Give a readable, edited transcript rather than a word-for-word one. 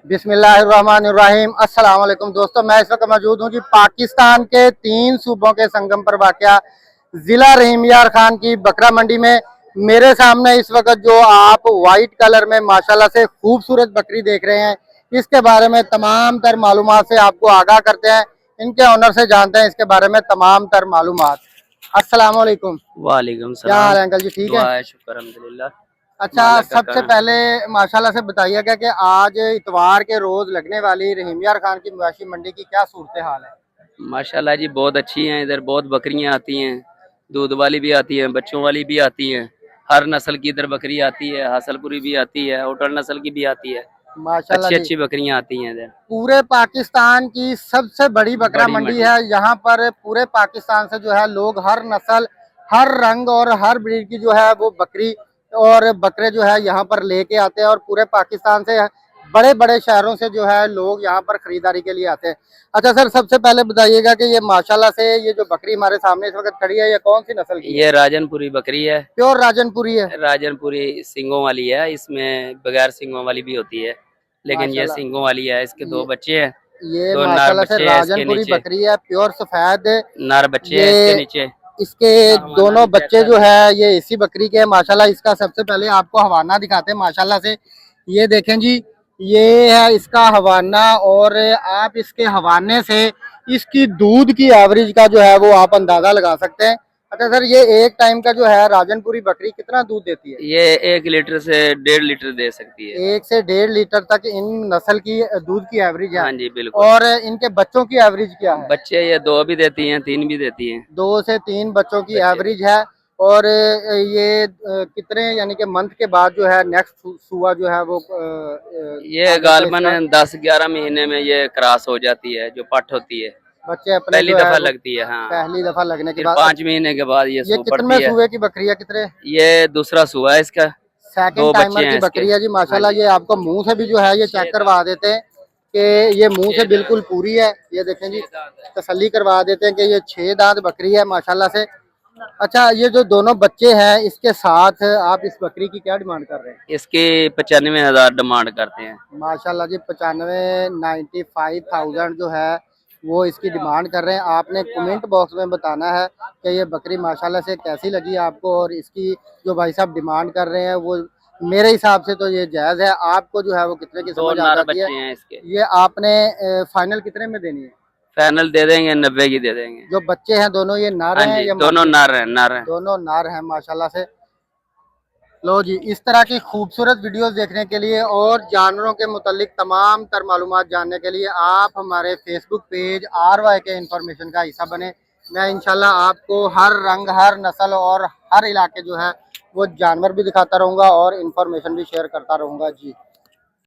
बिस्मिल्लाहिर्रहमानिर्रहीम। अस्सलाम वालेकुम दोस्तों, मैं इस वक्त मौजूद हूँ जी पाकिस्तान के 3 सूबों के संगम पर वाक़या जिला रहीम यार खान की बकरा मंडी में। मेरे सामने इस वक्त जो आप वाइट कलर में माशाल्लाह से खूबसूरत बकरी देख रहे हैं, इसके बारे में तमाम तर मालूमात से आपको आगाह करते हैं। इनके ऑनर से जानते हैं इसके बारे में तमाम तर मालूमात। अस्सलाम वालेकुम। वालेकुम क्या सलाम। हाल है अंकल जी, ठीक है? दुआ है, शुक्र अल्हम्दुलिल्लाह। अच्छा, मालिक का सबसे करम। पहले माशाल्लाह से बताइएगा कि आज इतवार के रोज लगने वाली रहीम यार खान की मवेशी मंडी की क्या सूरत हाल है? माशाल्लाह जी बहुत अच्छी हैं। इधर बहुत बकरियां आती हैं, दूध वाली भी आती हैं, बच्चों वाली भी आती हैं। हर नस्ल की इधर बकरी आती है, हासलपुरी भी आती है, होटल नस्ल की भी आती है। माशाल्लाह अच्छी जी, अच्छी बकरियां आती हैं इधर। पूरे पाकिस्तान की सबसे बड़ी बकरा बड़ी मंडी मंडी। है। यहाँ पर पूरे पाकिस्तान से जो है लोग हर नस्ल, हर रंग और हर ब्रीड की जो है वो बकरी और बकरे जो है यहाँ पर लेके आते हैं, और पूरे पाकिस्तान से बड़े बड़े शहरों से जो है लोग यहाँ पर खरीदारी के लिए आते हैं। अच्छा सर, सबसे पहले बताइएगा कि ये माशाल्लाह से ये जो बकरी हमारे सामने इस वक्त खड़ी है, ये कौन सी नस्ल की है? ये राजनपुरी बकरी है। प्योर राजनपुरी है? राजनपुरी सींगों वाली है, इसमें बगैर सींगों वाली भी होती है, लेकिन ये माशाल्लाह, सींगों वाली है। इसके दो ये बच्चे हैं, ये दो नर माशाल्लाह से बच्चे हैं इसके राजनपुरी नीचे। बकरी है, प्योर सफेद। नर बच्चे ये हैं इसके नीचे। इसके हवाना दोनों भी चेक बच्चे कर जो लें। है ये इसी बकरी के हैं माशाल्लाह। इसका सबसे पहले आपको हवाना दिखाते हैं माशाल्लाह से। ये देखें जी, ये है इसका हवाना, और आप इसके हवाने से इसकी दूध की एवरेज का जो है वो आप अंदाजा लगा सकते हैं। अच्छा सर, ये एक टाइम का जो है राजनपुरी बकरी कितना दूध देती है? ये 1 लीटर से 1.5 लीटर दे सकती है। 1 से 1.5 लीटर तक इन नस्ल की दूध की एवरेज है। हाँ जी बिल्कुल। और इनके बच्चों की एवरेज क्या है? बच्चे ये 2 भी देती हैं, 3 भी देती हैं। 2 से 3 बच्चों की बच्चे एवरेज है। और ये कितने यानी कि मंथ के बाद जो है नेक्स्ट सुआ जो है वो ये आने का इसका गालबन 10-11 महीने में ये क्रॉस हो जाती है, जो पट होती है। बच्चे अपने पहली जो है दफा वो लगती है। हाँ, पहली दफा लगने के फिर बाद? 5 महीने के बाद ये ये सू कितने पड़ती है। सुए की बकरी है, कितने? ये दूसरा सुआ है इसका। सेकंड 2 बच्चे टाइमर की हैं इसके। बकरी है जी हाँ माशाल्लाह। जी। ये आपको मुंह से भी जो है ये चेक करवा देते हैं कि ये मुंह से बिल्कुल पूरी है। ये देखें जी, तसल्ली करवा देते हैं कि ये 6 दांत बकरी है माशाल्लाह से। अच्छा, ये जो दोनों बच्चे हैं इसके साथ आप इस बकरी की क्या डिमांड कर रहे हैं? इसके 95,000 डिमांड करते हैं। माशाल्लाह जी, 95,95,000 जो है वो इसकी डिमांड कर रहे हैं। आपने कमेंट बॉक्स में बताना है कि ये बकरी माशाल्लाह से कैसी लगी आपको, और इसकी जो भाई साहब डिमांड कर रहे हैं वो मेरे हिसाब से तो ये जायज़ है। आपको जो है वो कितने की 2 समझ आ नर जाती है? बच्चे हैं इसके। ये आपने फाइनल कितने में देनी है? फाइनल दे देंगे, 90 की दे देंगे। जो बच्चे हैं दोनों ये नर हाँ हैं जी, या दोनों मादी? नर हैं, नर हैं। दोनों नर हैं माशाल्लाह से। लो जी, इस तरह की खूबसूरत वीडियोस देखने के लिए और जानवरों के मुतालिक तमाम तर मालूमात जानने के लिए आप हमारे फेसबुक पेज RY के इंफॉर्मेशन का हिस्सा बने। मैं इंशाल्लाह आपको हर रंग, हर नस्ल और हर इलाके जो है वो जानवर भी दिखाता रहूँगा और इंफॉर्मेशन भी शेयर करता रहूँगा जी।